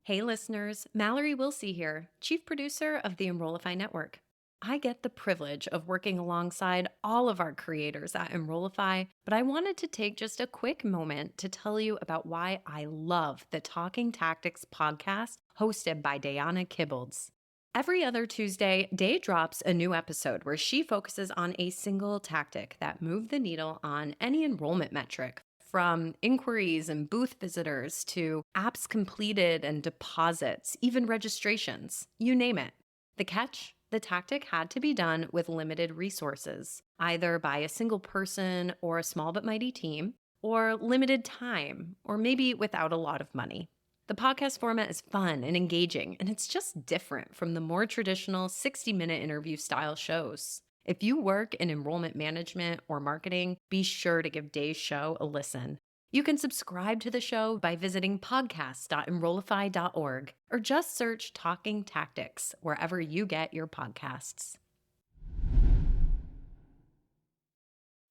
Hey listeners, Mallory Willsea here, Chief Producer of the Enrollify Network. I get the privilege of working alongside all of our creators at Enrollify, but I wanted to take just a quick moment to tell you about why I love the Talking Tactics podcast hosted by Diana Kibbolds. Every other Tuesday, Day drops a new episode where she focuses on a single tactic that moved the needle on any enrollment metric, from inquiries and booth visitors to apps completed and deposits, even registrations, you name it. The catch? The tactic had to be done with limited resources, either by a single person or a small but mighty team, or limited time, or maybe without a lot of money. The podcast format is fun and engaging, and it's just different from the more traditional 60-minute interview style shows. If you work in enrollment management or marketing, be sure to give Day's show a listen. You can subscribe to the show by visiting podcast.enrollify.org or just search Talking Tactics wherever you get your podcasts.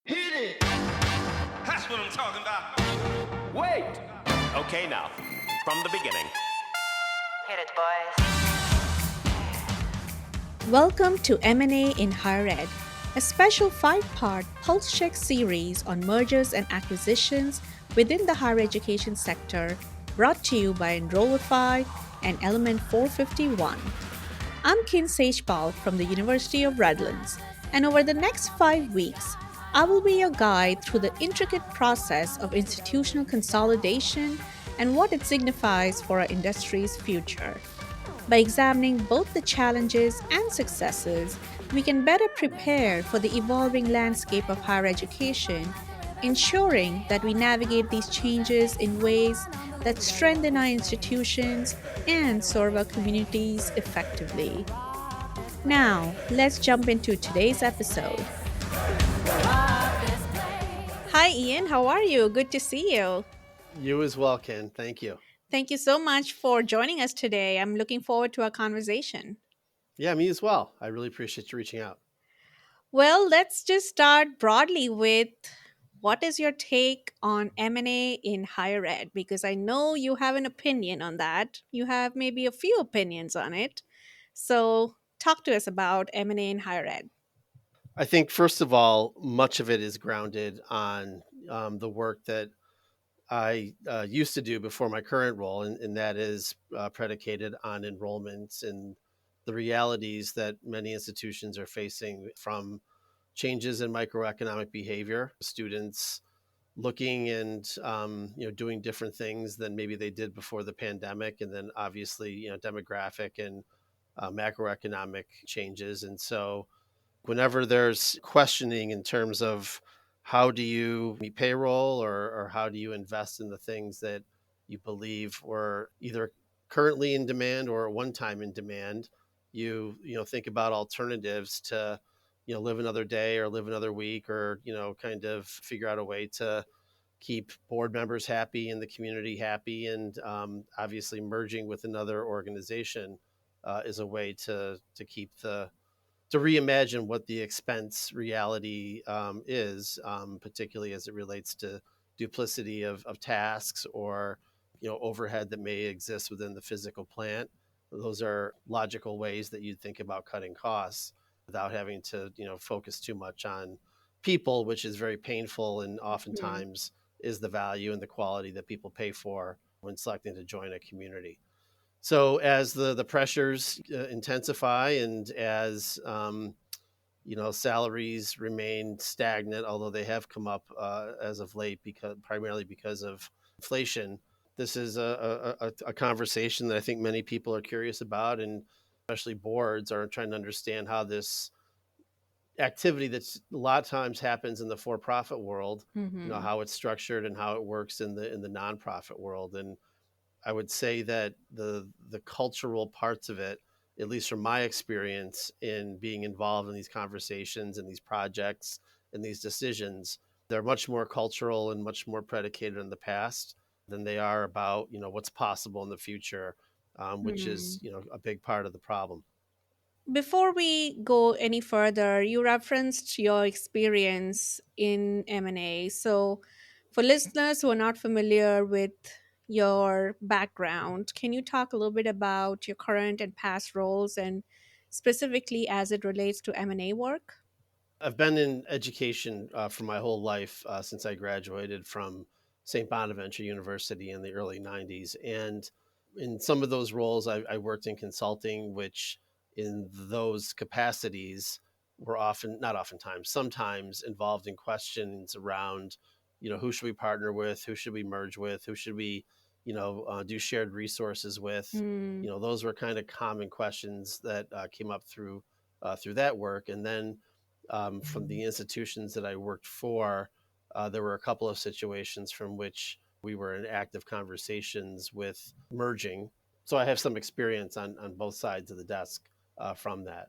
Hit it! That's what I'm talking about. Wait! Okay, now, from the beginning. Hit it, boys. Welcome to M&A in Higher Ed, a special 5-part pulse check series on mergers and acquisitions within the higher education sector, brought to you by Enrollify and Element 451. I'm Kin Sejpal from the University of Redlands, and over the next 5 weeks, I will be your guide through the intricate process of institutional consolidation and what it signifies for our industry's future. By examining both the challenges and successes, we can better prepare for the evolving landscape of higher education, ensuring that we navigate these changes in ways that strengthen our institutions and serve our communities effectively. Now, let's jump into today's episode. Hi, Ian. How are you? Good to see you. You as well, Ken. Thank you. Thank you so much for joining us today. I'm looking forward to our conversation. Yeah, me as well. I really appreciate you reaching out. Well, let's just start broadly with what is your take on M&A in higher ed? Because I know you have an opinion on that. You have maybe a few opinions on it. So talk to us about M&A in higher ed. I think, first of all, much of it is grounded on the work that I used to do before my current role, and that is predicated on enrollments and the realities that many institutions are facing from changes in microeconomic behavior, students looking and doing different things than maybe they did before the pandemic, and then obviously demographic and macroeconomic changes. And so whenever there's questioning in terms of how do you meet payroll, or how do you invest in the things that you believe were either currently in demand or at one time in demand, you think about alternatives to live another day or live another week, or kind of figure out a way to keep board members happy and the community happy. And obviously merging with another organization is a way to keep to reimagine what the expense reality is, particularly as it relates to duplicity of tasks, or overhead that may exist within the physical plant. Those are logical ways that you'd think about cutting costs without having to focus too much on people, which is very painful, and oftentimes is the value and the quality that people pay for when selecting to join a community. So as the pressures intensify, and as salaries remain stagnant, although they have come up as of late, primarily because of inflation, this is a conversation that I think many people are curious about, and especially boards are trying to understand how this activity that's a lot of times happens in the for-profit world, how it's structured and how it works in the nonprofit world. And I would say that the cultural parts of it, at least from my experience in being involved in these conversations and these projects and these decisions, they're much more cultural and much more predicated on the past than they are about what's possible in the future, which is a big part of the problem. Before we go any further, you referenced your experience in M&A. So for listeners who are not familiar with your background, can you talk a little bit about your current and past roles and specifically as it relates to M&A work? I've been in education for my whole life since I graduated from St. Bonaventure University in the early 90s. And in some of those roles, I worked in consulting, which in those capacities were often, not oftentimes, sometimes involved in questions around, who should we partner with? Who should we merge with? Who should we, do shared resources with? Mm, Those were kind of common questions that came up through that work. And then from the institutions that I worked for, there were a couple of situations from which we were in active conversations with merging. So I have some experience on both sides of the desk from that.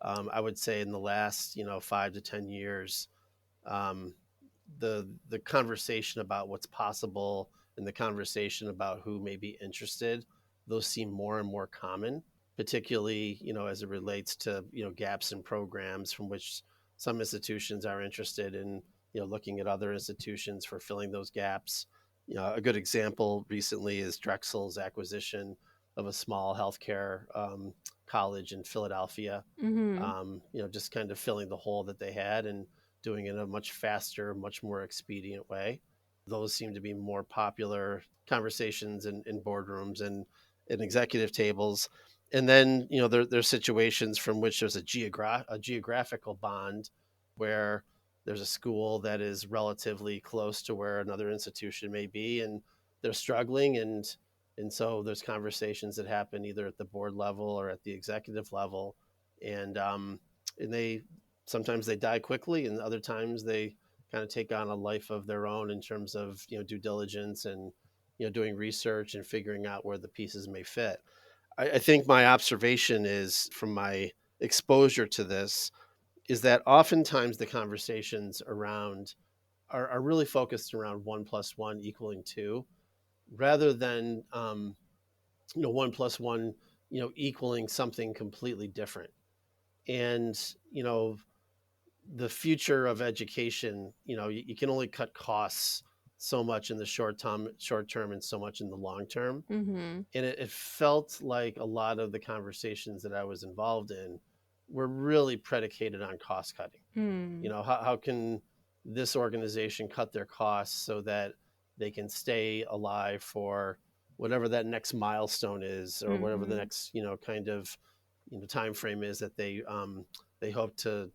I would say in the last, 5 to 10 years, um, the conversation about what's possible and the conversation about who may be interested, those seem more and more common, particularly as it relates to gaps in programs from which some institutions are interested in looking at other institutions for filling those gaps. A good example recently is Drexel's acquisition of a small healthcare college in Philadelphia, mm-hmm. just kind of filling the hole that they had and doing it in a much faster, much more expedient way. Those seem to be more popular conversations in boardrooms and in executive tables. And then, there's situations from which there's a geographical bond where there's a school that is relatively close to where another institution may be, and they're struggling. And so there's conversations that happen either at the board level or at the executive level. And they sometimes they die quickly, and other times they kind of take on a life of their own in terms of due diligence and doing research and figuring out where the pieces may fit. I think my observation is from my exposure to this is that oftentimes the conversations around are really focused around 1+1 equaling 2, rather than 1+1 equaling something completely different. And the future of education, you can only cut costs so much in the short term and so much in the long term. Mm-hmm. And it felt like a lot of the conversations that I was involved in were really predicated on cost cutting. Mm, How can this organization cut their costs so that they can stay alive for whatever that next milestone is, or whatever the mm-hmm. next kind of time frame is that they hope to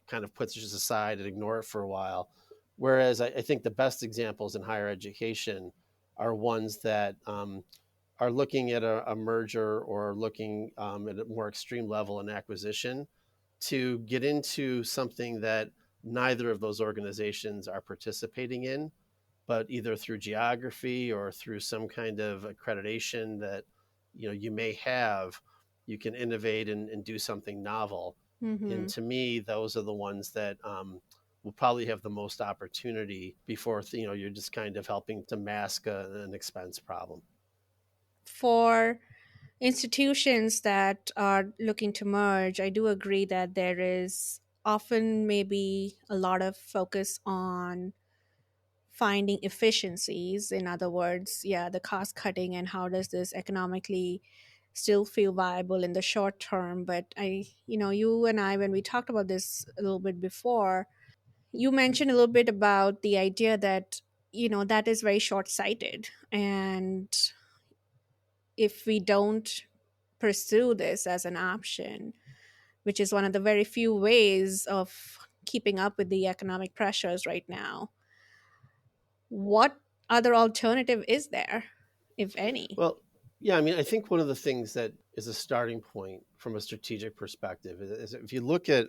kind of put this aside and ignore it for a while. Whereas I think the best examples in higher education are ones that are looking at a merger, or looking at a more extreme level in acquisition, to get into something that neither of those organizations are participating in, but either through geography or through some kind of accreditation that you may have, you can innovate and do something novel. And Mm-hmm. to me, those are the ones that will probably have the most opportunity before you're just kind of helping to mask an expense problem. For institutions that are looking to merge, I do agree that there is often maybe a lot of focus on finding efficiencies. In other words, yeah, the cost cutting and how does this economically still feel viable in the short term. But you and I, when we talked about this a little bit before, you mentioned a little bit about the idea that, that is very short sighted. And if we don't pursue this as an option, which is one of the very few ways of keeping up with the economic pressures right now, what other alternative is there, if any? Well, yeah, I mean, I think one of the things that is a starting point from a strategic perspective is if you look at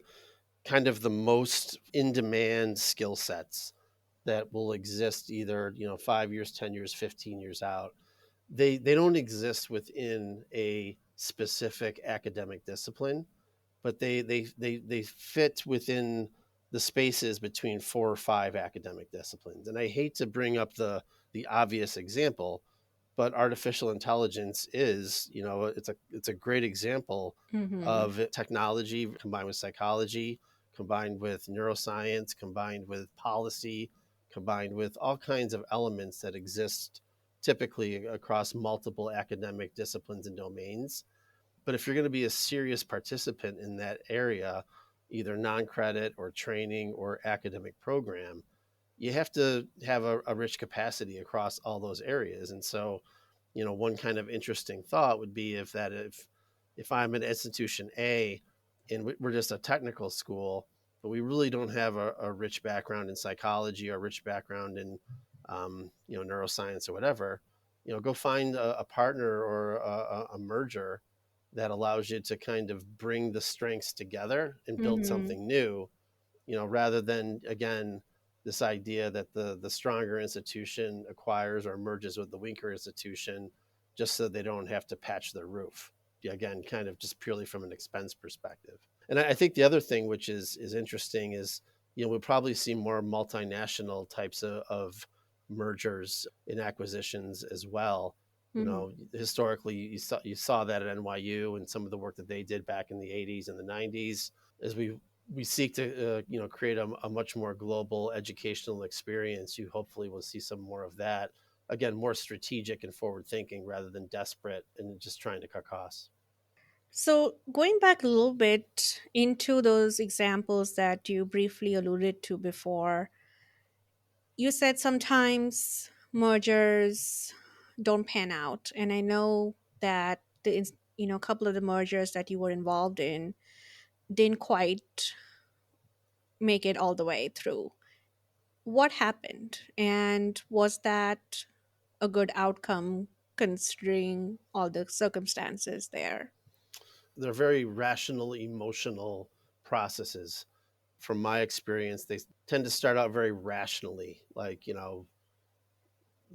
kind of the most in demand skill sets that will exist either 5 years, 10 years, 15 years out, they don't exist within a specific academic discipline, but they fit within the spaces between 4 or 5 academic disciplines. And I hate to bring up the obvious example, but artificial intelligence is, it's a great example Mm-hmm. of technology combined with psychology, combined with neuroscience, combined with policy, combined with all kinds of elements that exist typically across multiple academic disciplines and domains. But if you're going to be a serious participant in that area, either non-credit or training or academic program, you have to have a rich capacity across all those areas. And so, one kind of interesting thought would be if I'm an institution A and we're just a technical school, but we really don't have a rich background in psychology or a rich background in neuroscience or whatever, go find a partner or a merger that allows you to kind of bring the strengths together and build Mm-hmm. something new, rather than, again, this idea that the stronger institution acquires or merges with the weaker institution just so they don't have to patch their roof. Yeah, again, kind of just purely from an expense perspective. And I think the other thing which is interesting is, we'll probably see more multinational types of mergers and acquisitions as well. Mm-hmm. Historically, you saw that at NYU and some of the work that they did back in the 80s and the 90s. As we seek to create a much more global educational experience, you hopefully will see some more of that. Again, more strategic and forward thinking rather than desperate and just trying to cut costs. So, going back a little bit into those examples that you briefly alluded to before, you said sometimes mergers don't pan out. And I know that a couple of the mergers that you were involved in didn't quite make it all the way through. What happened? And was that a good outcome considering all the circumstances there? They're very rational, emotional processes. From my experience, they tend to start out very rationally. Like,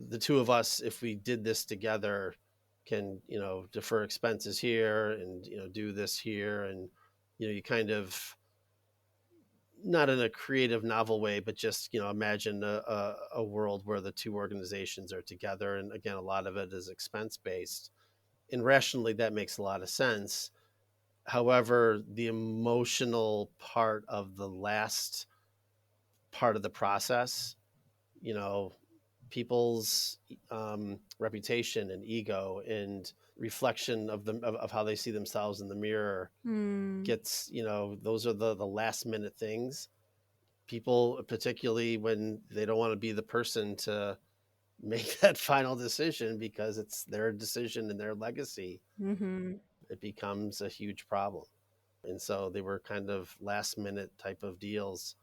the two of us, if we did this together, can, defer expenses here and, do this here. And, you kind of, not in a creative novel way, but just, imagine a world where the two organizations are together. And again, a lot of it is expense based. And rationally, that makes a lot of sense. However, the emotional part of the last part of the process, you know, people's reputation and ego and reflection of them of how they see themselves in the mirror Hmm. gets, those are the last minute things. People, particularly when they don't want to be the person to make that final decision because it's their decision and their legacy, Mm-hmm. it becomes a huge problem. And so they were kind of last minute type of deals.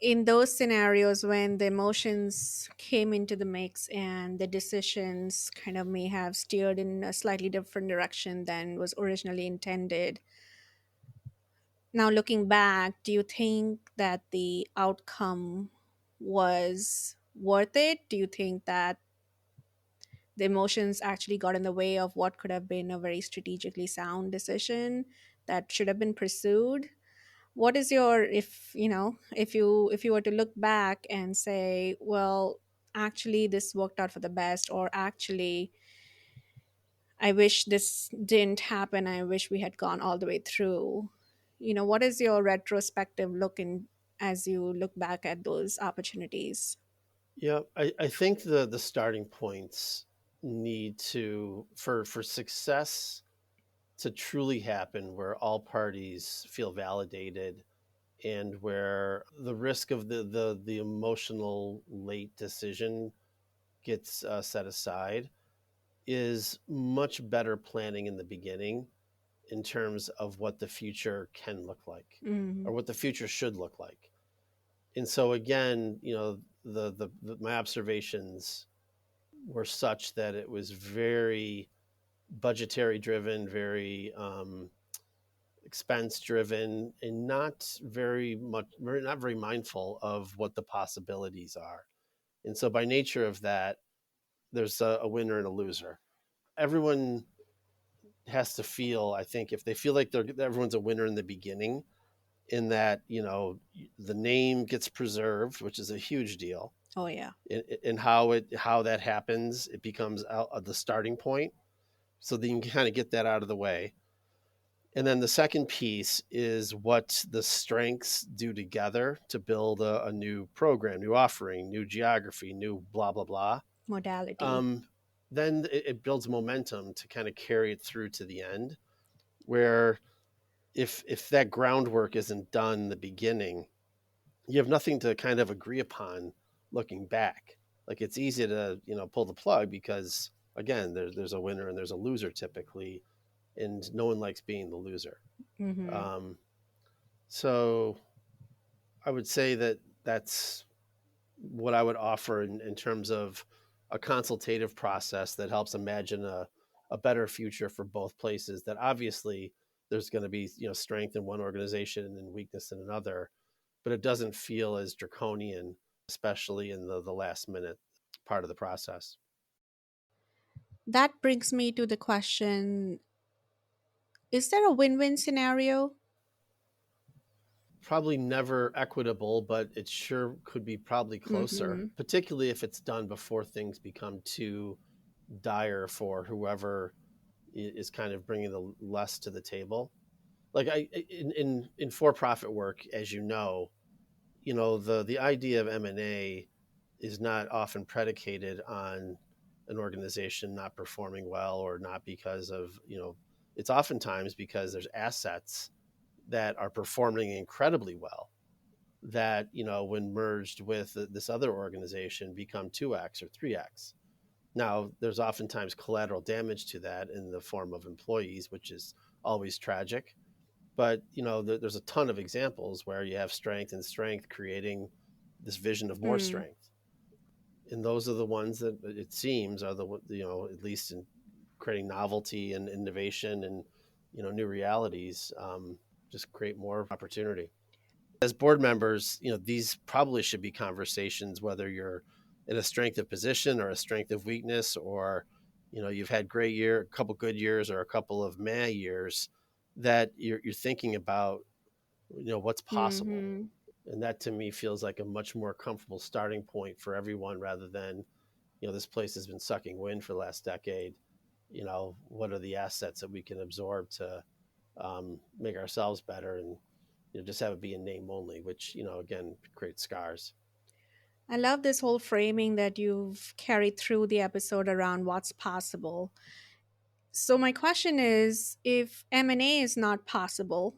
In those scenarios when the emotions came into the mix and the decisions kind of may have steered in a slightly different direction than was originally intended, now looking back, do you think that the outcome was worth it? Do you think that the emotions actually got in the way of what could have been a very strategically sound decision that should have been pursued? What is your, if you were to look back and say, well, actually this worked out for the best, or actually I wish this didn't happen, I wish we had gone all the way through, what is your retrospective look in as you look back at those opportunities? Yeah, I think the starting points need to, for success to truly happen, where all parties feel validated and where the risk of the emotional late decision gets set aside, is much better planning in the beginning in terms of what the future can look like Mm-hmm. or what the future should look like. And so again, my observations were such that it was very budgetary driven, very expense driven, and not very mindful of what the possibilities are. And so by nature of that, there's a winner and a loser. Everyone has to feel, I think, if they feel like everyone's a winner in the beginning, in that, the name gets preserved, which is a huge deal. Oh yeah. And how that happens, it becomes the starting point, so that you can kind of get that out of the way. And then the second piece is what the strengths do together to build a new program, new offering, new geography, new blah blah blah. Modality. then it builds momentum to kind of carry it through to the end. Where if that groundwork isn't done in the beginning, you have nothing to kind of agree upon looking back. Like it's easy to pull the plug because again there's a winner and there's a loser typically, and no one likes being the loser. Mm-hmm. Um, so I would say that that's what I would offer in terms of a consultative process that helps imagine a better future for both places. That obviously there's going to be strength in one organization and weakness in another, but it doesn't feel as draconian, especially in the last minute part of the process. That brings me to the question, is there a win win scenario? Probably never equitable, but it sure could be probably closer, Mm-hmm. particularly if it's done before things become too dire for whoever is kind of bringing the less to the table. Like in for-profit work, as the idea of M&A is not often predicated on an organization not performing well, or not because of it's oftentimes because there's assets that are performing incredibly well that when merged with this other organization become 2x or 3x. Now there's oftentimes collateral damage to that in the form of employees, which is always tragic. But there's a ton of examples where you have strength and strength creating this vision of more Hmm. strength, and those are the ones that it seems are the at least in creating novelty and innovation and new realities, just create more opportunity. As board members, these probably should be conversations, whether you're in a strength of position or a strength of weakness, or you've had a couple good years or a couple of meh years, that you're thinking about what's possible. Mm-hmm. And that to me feels like a much more comfortable starting point for everyone, rather than this place has been sucking wind for the last decade. What are the assets that we can absorb to make ourselves better, and just have it be a name only, which again creates scars. I love this whole framing that you've carried through the episode around what's possible. So my question is, if M&A is not possible,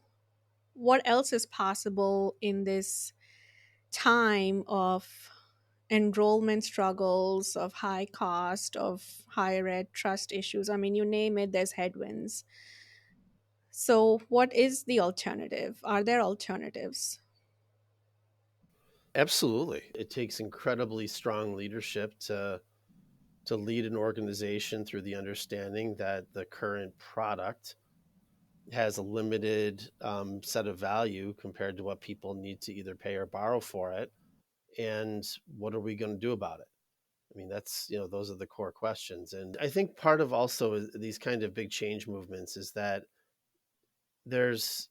what else is possible in this time of enrollment struggles, of high cost, of higher ed trust issues? I mean, you name it, there's headwinds. So, what is the alternative? Are there alternatives? Absolutely, it takes incredibly strong leadership to lead an organization through the understanding that the current product has a limited set of value compared to what people need to either pay or borrow for it, and what are we going to do about it? I mean, that's those are the core questions. And I think part of also these kind of big change movements is that there's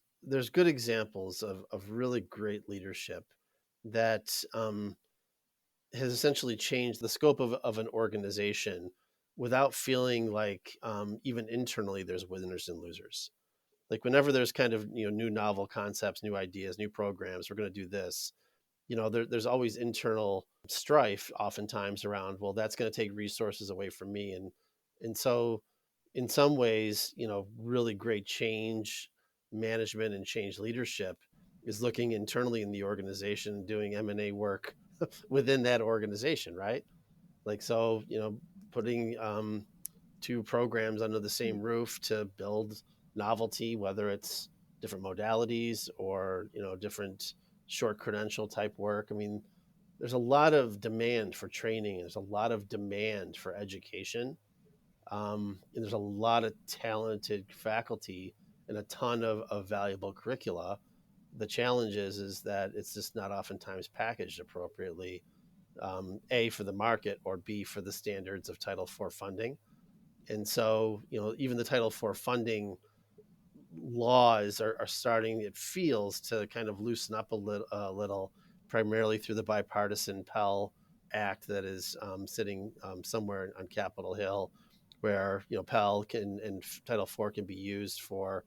good examples of really great leadership that has essentially changed the scope of an organization without feeling like even internally there's winners and losers. Like whenever there's kind of new novel concepts, new ideas, new programs, we're going to do this. There's always internal strife oftentimes around, well, that's going to take resources away from me, and so in some ways, really great change management and change leadership is looking internally in the organization, doing M&A work within that organization, right? Like, so putting two programs under the same roof to build novelty, whether it's different modalities or different short credential type work. I mean, there's a lot of demand for training, there's a lot of demand for education, and there's a lot of talented faculty and a ton of valuable curricula. The challenge is that it's just not oftentimes packaged appropriately, A, for the market, or B, for the standards of Title IV funding. And so, even the Title IV funding laws are starting, it feels, to kind of loosen up a little, primarily through the bipartisan Pell Act that is sitting somewhere on Capitol Hill, where Pell can and Title IV can be used for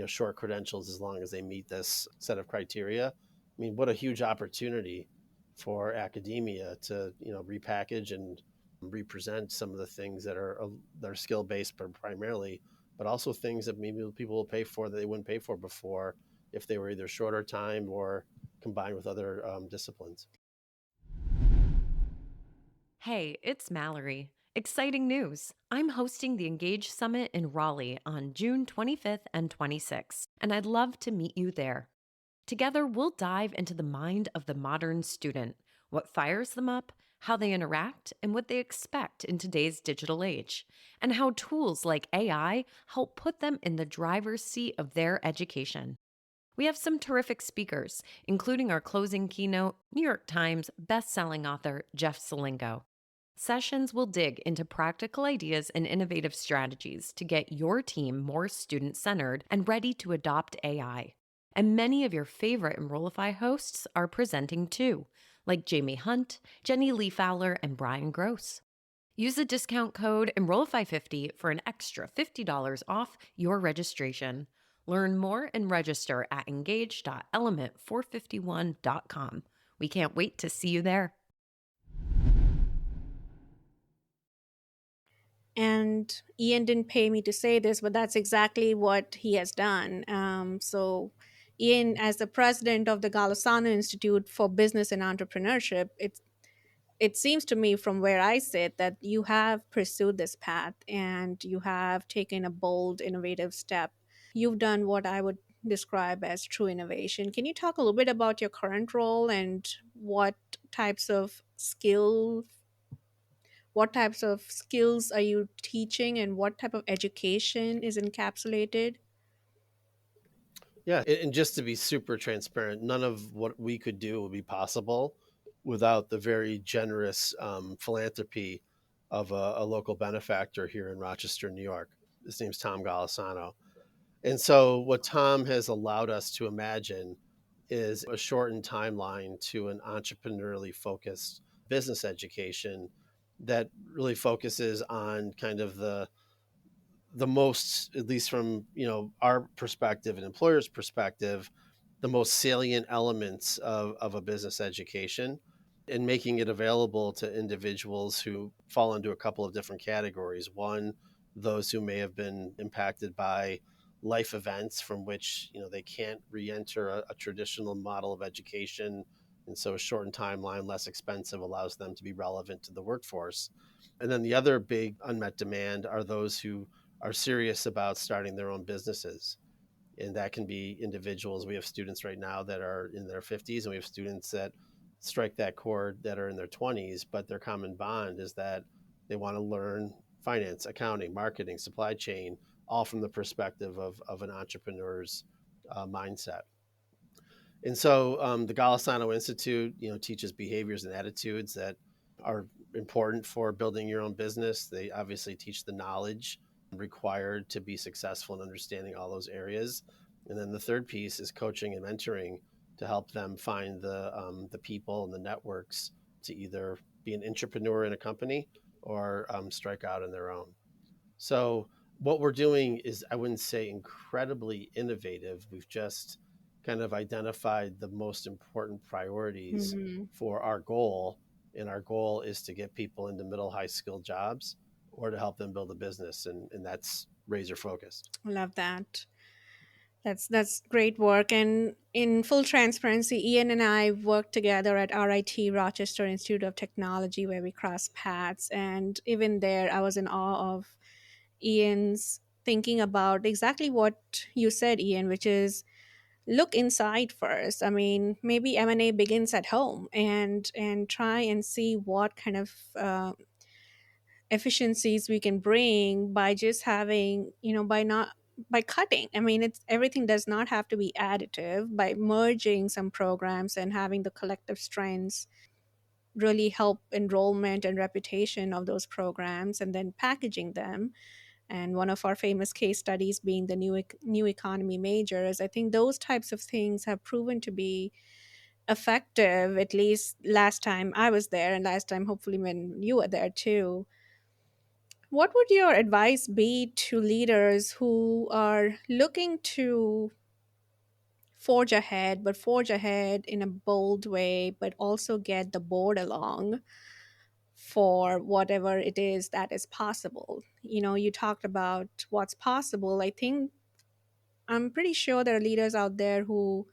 short credentials as long as they meet this set of criteria. I mean, what a huge opportunity for academia to repackage and represent some of the things that are skill based primarily, but also things that maybe people will pay for that they wouldn't pay for before if they were either shorter time or combined with other disciplines. Hey, it's Mallory. Exciting news! I'm hosting the Engage Summit in Raleigh on June 25th and 26th, and I'd love to meet you there. Together, we'll dive into the mind of the modern student, what fires them up, how they interact, and what they expect in today's digital age, and how tools like AI help put them in the driver's seat of their education. We have some terrific speakers, including our closing keynote, New York Times bestselling author Jeff Selingo. Sessions will dig into practical ideas and innovative strategies to get your team more student centered and ready to adopt AI. And many of your favorite Enrollify hosts are presenting too, like Jamie Hunt, Jenny Lee Fowler, and Brian Gross. Use the discount code Enrollify50 for an extra $50 off your registration. Learn more and register at engage.element451.com. We can't wait to see you there. And Ian didn't pay me to say this, but that's exactly what he has done. So, Ian, as the president of the Golisano Institute for Business and Entrepreneurship, it seems to me from where I sit that you have pursued this path and you have taken a bold, innovative step. You've done what I would describe as true innovation. Can you talk a little bit about your current role and types of skill what types of skills are you teaching and what type of education is encapsulated? Yeah, and just to be super transparent, none of what we could do would be possible without the very generous philanthropy of a local benefactor here in Rochester, New York. His name's Tom Golisano. And so, what Tom has allowed us to imagine is a shortened timeline to an entrepreneurially focused business education that really focuses on kind of the most, at least from our perspective and employers' perspective, the most salient elements of a business education, and making it available to individuals who fall into a couple of different categories. One, those who may have been impacted by life events from which they can't re-enter a traditional model of education, and so a shortened timeline, less expensive, allows them to be relevant to the workforce. And then the other big unmet demand are those who are serious about starting their own businesses, and that can be individuals. We have students right now that are in their 50s, and we have students that strike that chord that are in their 20s, but their common bond is that they want to learn finance, accounting, marketing, supply chain, all from the perspective of an entrepreneur's mindset. And so the Golisano Institute, teaches behaviors and attitudes that are important for building your own business. They obviously teach the knowledge required to be successful in understanding all those areas. And then the third piece is coaching and mentoring to help them find the people and the networks to either be an entrepreneur in a company or strike out on their own. So what we're doing is, I wouldn't say incredibly innovative. We've just kind of identified the most important priorities Hmm. for our goal. And our goal is to get people into middle high skilled jobs or to help them build a business. And that's razor focused. Love that. That's great work. And in full transparency, Ian and I worked together at RIT Rochester Institute of Technology, where we crossed paths. And even there, I was in awe of Ian's thinking about exactly what you said, Ian, which is look inside first. I mean, maybe M&A begins at home, and try and see what kind of efficiencies we can bring by just having, by not by cutting. I mean, it's everything does not have to be additive. By merging some programs and having the collective strengths really help enrollment and reputation of those programs, and then packaging them. And one of our famous case studies being the new economy majors. I think those types of things have proven to be effective, at least last time I was there, and last time hopefully when you were there too. What would your advice be to leaders who are looking to forge ahead in a bold way, but also get the board along for whatever it is that is possible. You talked about what's possible. I'm pretty sure there are leaders out there who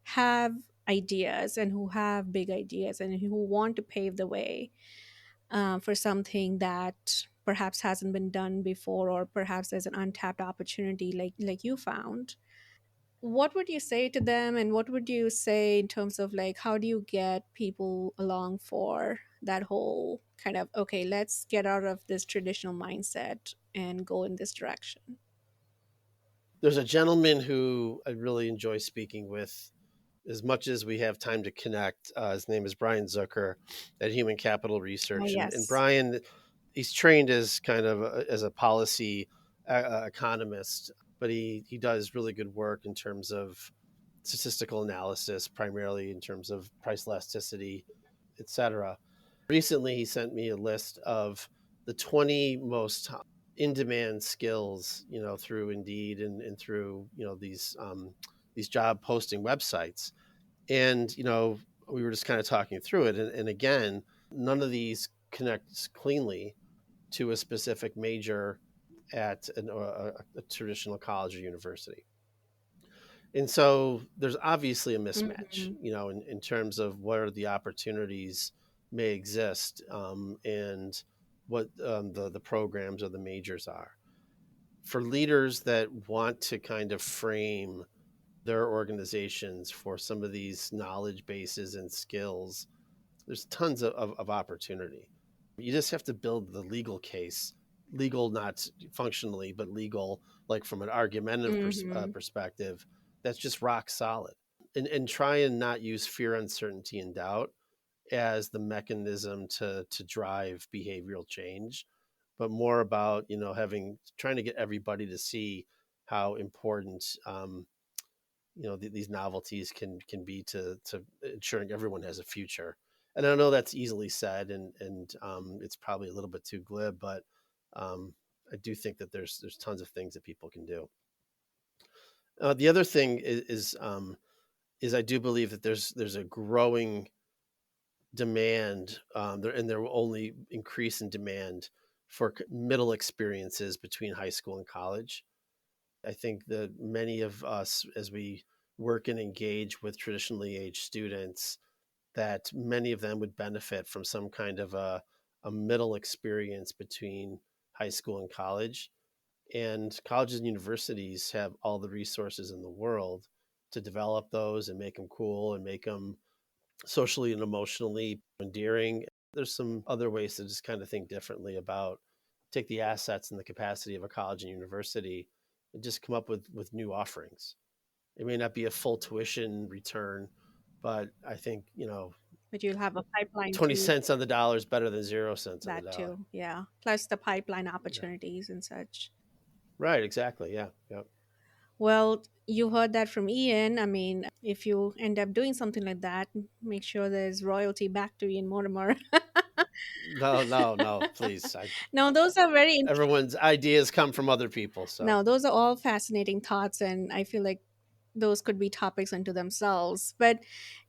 have ideas and who have big ideas and who want to pave the way for something that perhaps hasn't been done before, or perhaps there's an untapped opportunity like you found. What would you say to them, and what would you say in terms of like how do you get people along for that whole kind of, okay, let's get out of this traditional mindset and go in this direction? There's a gentleman who I really enjoy speaking with as much as we have time to connect. His name is Brian Zucker at Human Capital Oh, Research, and yes. Brian, he's trained as kind of as a policy economist, but he does really good work in terms of statistical analysis, primarily in terms of price elasticity, etc. Recently, he sent me a list of the 20 most in demand skills, through Indeed and through, these job posting websites. And, we were just kind of talking through it. And again, none of these connects cleanly to a specific major at a traditional college or university. And so there's obviously a mismatch, Hmm. in terms of where the opportunities may exist, and what the programs or the majors are. For leaders that want to kind of frame their organizations for some of these knowledge bases and skills, there's tons of opportunity. You just have to build the legal case, legal not functionally, but legal, like from an argumentative Hmm. perspective, that's just rock solid. And try and not use fear, uncertainty, and doubt as the mechanism to drive behavioral change, but more about, having trying to get everybody to see how important, these novelties can be to ensuring everyone has a future. And I know that's easily said, and it's probably a little bit too glib, but um, I do think that there's tons of things that people can do. The other thing is I do believe that there's a growing demand, and there will only increase in demand for middle experiences between high school and college. I think that many of us, as we work and engage with traditionally aged students, that many of them would benefit from some kind of a middle experience between high school and college. And colleges and universities have all the resources in the world to develop those and make them cool and make them socially and emotionally endearing. There's some other ways to just kind of think differently about, take the assets and the capacity of a college and university and just come up with new offerings. It may not be a full tuition return, but I think, But you'll have a pipeline 20 to cents on the dollar is better than 0 cents on the that dollar. too. Yeah. Plus the pipeline Yeah. opportunities and such. Right. Exactly. Yeah. Yeah. Well, you heard that from Ian. I mean, if you end up doing something like that, make sure there's royalty back to Ian Mortimer. No, no, no, please. No, those are very Everyone's ideas come from other people. So no, those are all fascinating thoughts, and I feel like those could be topics unto themselves. But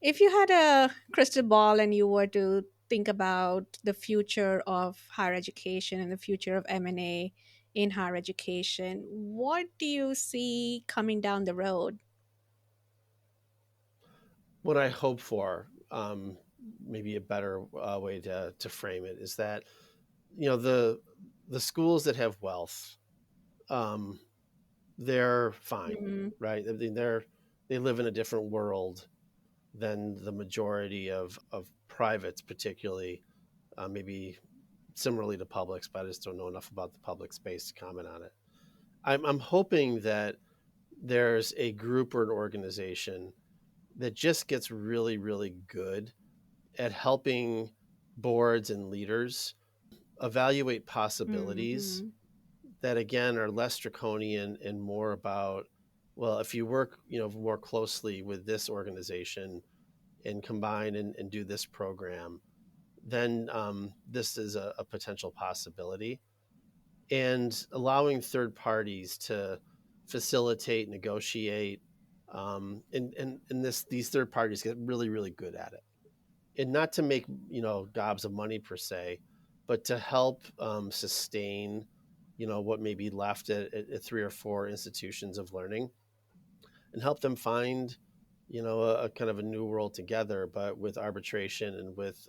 if you had a crystal ball and you were to think about the future of higher education and the future of M&A in higher education, what do you see coming down the road? what I hope for, maybe a better way to frame it, is that, the schools that have wealth, um, they're fine, Hmm. right? I mean, they live in a different world than the majority of privates, particularly, maybe similarly to publics, but I just don't know enough about the public space to comment on it. I'm hoping that there's a group or an organization that just gets really, really good at helping boards and leaders evaluate possibilities Hmm. that, again, are less draconian and more about, well, if you work, more closely with this organization and combine and do this program, then, this is a potential possibility. And allowing third parties to facilitate, negotiate, and these third parties get really, really good at it. And not to make, gobs of money per se, but to help sustain, what may be left at three or four institutions of learning, and help them find, a kind of a new world together, but with arbitration and with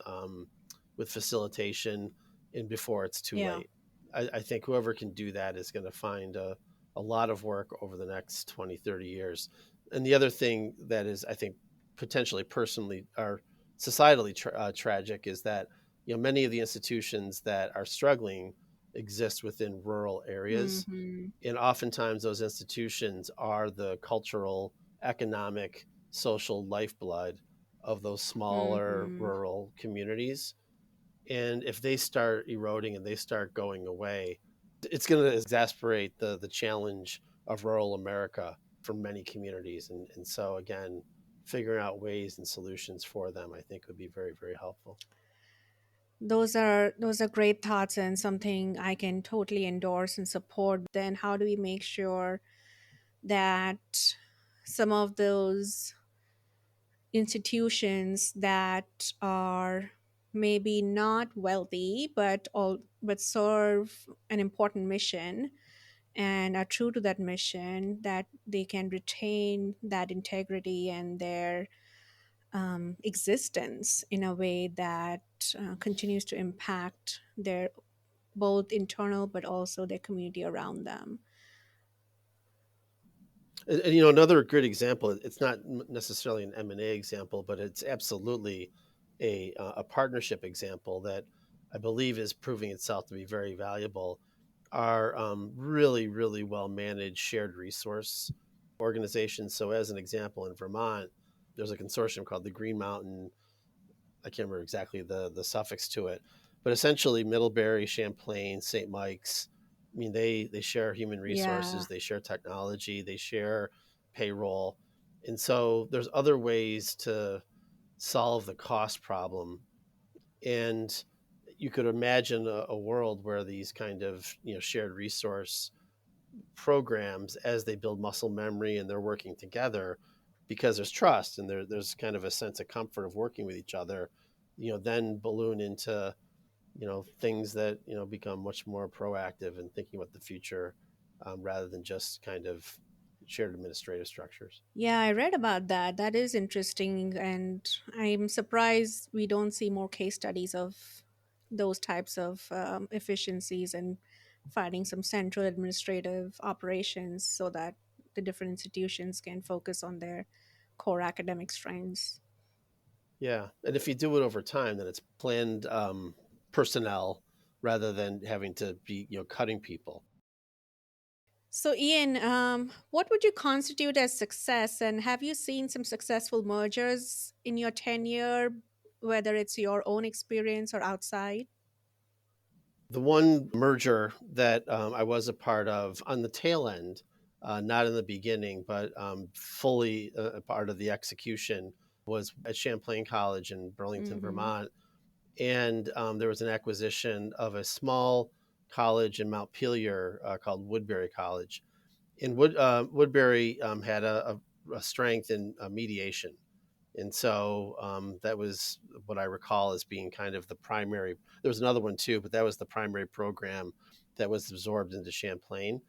facilitation, and before it's too Yeah. late. I think whoever can do that is going to find a lot of work over the next 20, 30 years. And the other thing that is, I think, potentially personally or societally tragic is that, many of the institutions that are struggling exist within rural areas, Mm-hmm. and oftentimes those institutions are the cultural, economic, social lifeblood of those smaller Mm-hmm. rural communities. And if they start eroding and they start going away, it's going to exasperate the challenge of rural America for many communities. And so, again, figuring out ways and solutions for them, I think, would be very, very helpful. Those are great thoughts and something I can totally endorse and support. Then how do we make sure that some of those institutions that are maybe not wealthy but serve an important mission and are true to that mission, that they can retain that integrity and their existence in a way that continues to impact their both internal but also their community around them. And, another good example, it's not necessarily an M&A example, but it's absolutely a partnership example that I believe is proving itself to be very valuable, are really, really well managed shared resource organizations. So, as an example, in Vermont, there's a consortium called the Green Mountain. I can't remember exactly the suffix to it, but essentially Middlebury, Champlain, St. Mike's. I mean, they share human Yeah. resources, they share technology, they share payroll, and so there's other ways to solve the cost problem. And you could imagine a world where these kind of, shared resource programs, as they build muscle memory and they're working together, because there's trust and there's kind of a sense of comfort of working with each other, then balloon into, things that, become much more proactive and thinking about the future, rather than just kind of shared administrative structures. Yeah, I read about that. That is interesting. And I'm surprised we don't see more case studies of those types of efficiencies and finding some central administrative operations so that the different institutions can focus on their core academic strengths. Yeah, and if you do it over time, then it's planned personnel rather than having to be, cutting people. So, Ian, what would you constitute as success? And have you seen some successful mergers in your tenure, whether it's your own experience or outside? The one merger that I was a part of on the tail end, not in the beginning, but fully a part of the execution, was at Champlain College in Burlington, Mm-hmm. Vermont. And there was an acquisition of a small college in Montpelier called Woodbury College. And Woodbury had a strength in mediation. And so that was what I recall as being kind of the primary. There was another one too, but that was the primary program that was absorbed into Champlain.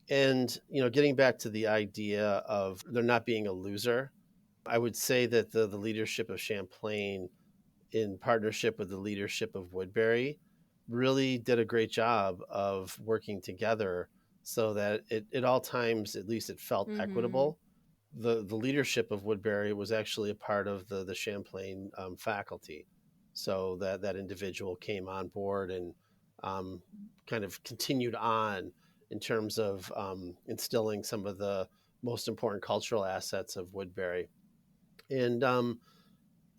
And, getting back to the idea of there not being a loser, I would say that the leadership of Champlain, in partnership with the leadership of Woodbury, really did a great job of working together so that at all times, at least, it felt Mm-hmm. equitable. The leadership of Woodbury was actually a part of the Champlain faculty, so that individual came on board and um, kind of continued on in terms of instilling some of the most important cultural assets of Woodbury. And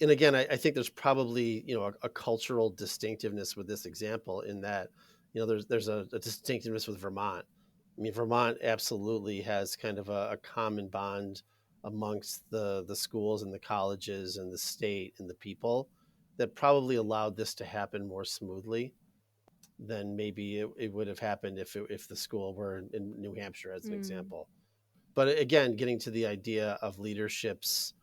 and again, I think there's probably, a cultural distinctiveness with this example, in that, there's a distinctiveness with Vermont. I mean, Vermont absolutely has kind of a common bond amongst the schools and the colleges and the state and the people, that probably allowed this to happen more smoothly than maybe it would have happened if the school were in New Hampshire, as an Mm. example. But again, getting to the idea of leadership's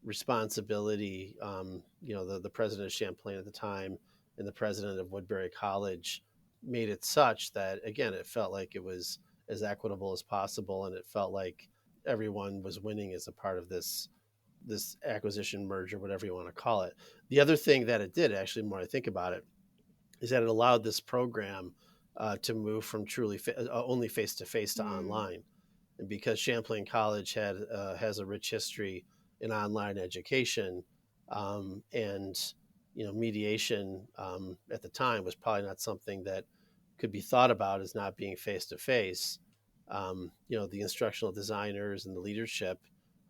responsibility, the president of Champlain at the time, and the president of Woodbury College made it such that, again, it felt like it was as equitable as possible, and it felt like everyone was winning as a part of this acquisition merger, whatever you want to call it. The other thing that it did, actually, the more I think about it, is that it allowed this program to move from truly only face to face to Mm. online. And because Champlain College has a rich history in online education, and mediation at the time was probably not something that could be thought about as not being face to face. The instructional designers and the leadership,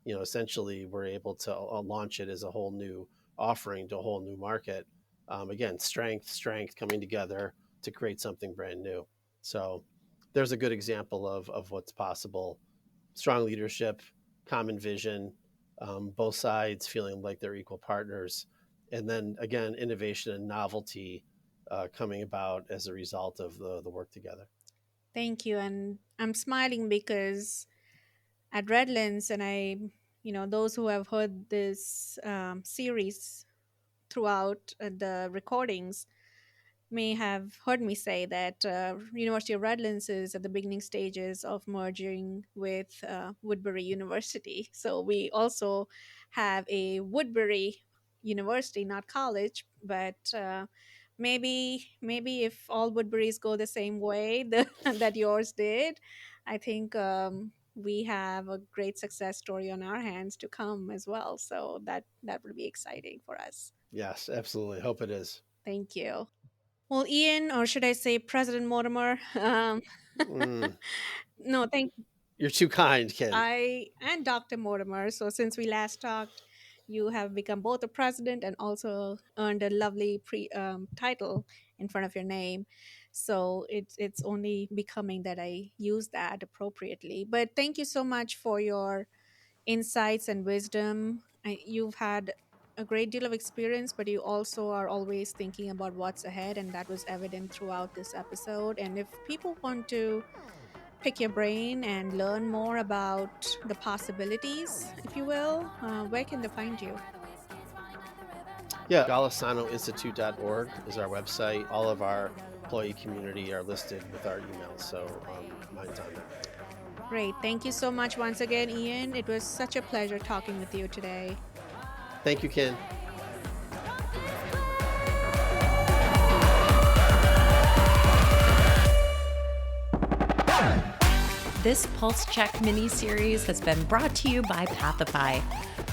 essentially were able to launch it as a whole new offering to a whole new market. Again, strength coming together to create something brand new. So there's a good example of what's possible. Strong leadership, common vision, both sides feeling like they're equal partners. And then again, innovation and novelty coming about as a result of the work together. Thank you. And I'm smiling because at Redlands, and those who have heard this series throughout the recordings may have heard me say that University of Redlands is at the beginning stages of merging with Woodbury University. So we also have a Woodbury University, not college, but maybe if all Woodburys go the same way that yours did, I think we have a great success story on our hands to come as well. So that will be exciting for us. Yes, absolutely. Hope it is. Thank you. Well, Ian, or should I say President Mortimer? Mm, No, thank you're too kind, Ken. I and Dr. Mortimer. So since we last talked, you have become both a president and also earned a lovely title in front of your name. So it's only becoming that I use that appropriately. But thank you so much for your insights and wisdom. You've had a great deal of experience, but you also are always thinking about what's ahead, and that was evident throughout this episode. And if people want to pick your brain and learn more about the possibilities, if you will, where can they find you? Yeah, golisanoinstitute.org is our website. All of our employee community are listed with our emails, so mine's on there. Great. Thank you so much once again, Ian. It was such a pleasure talking with you today. Thank you, Ken. This Pulse Check mini-series has been brought to you by Pathify.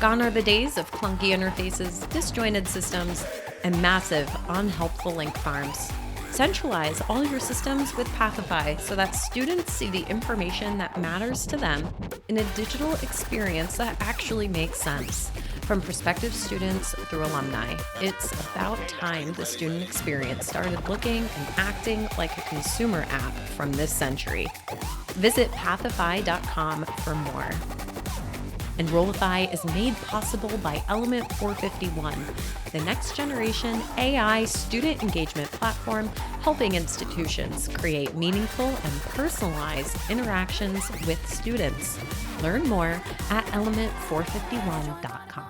Gone are the days of clunky interfaces, disjointed systems, and massive, unhelpful link farms. Centralize all your systems with Pathify so that students see the information that matters to them in a digital experience that actually makes sense. From prospective students through alumni, it's about time the student experience started looking and acting like a consumer app from this century. Visit pathify.com for more. Enrollify is made possible by Element 451, the next generation AI student engagement platform helping institutions create meaningful and personalized interactions with students. Learn more at element451.com.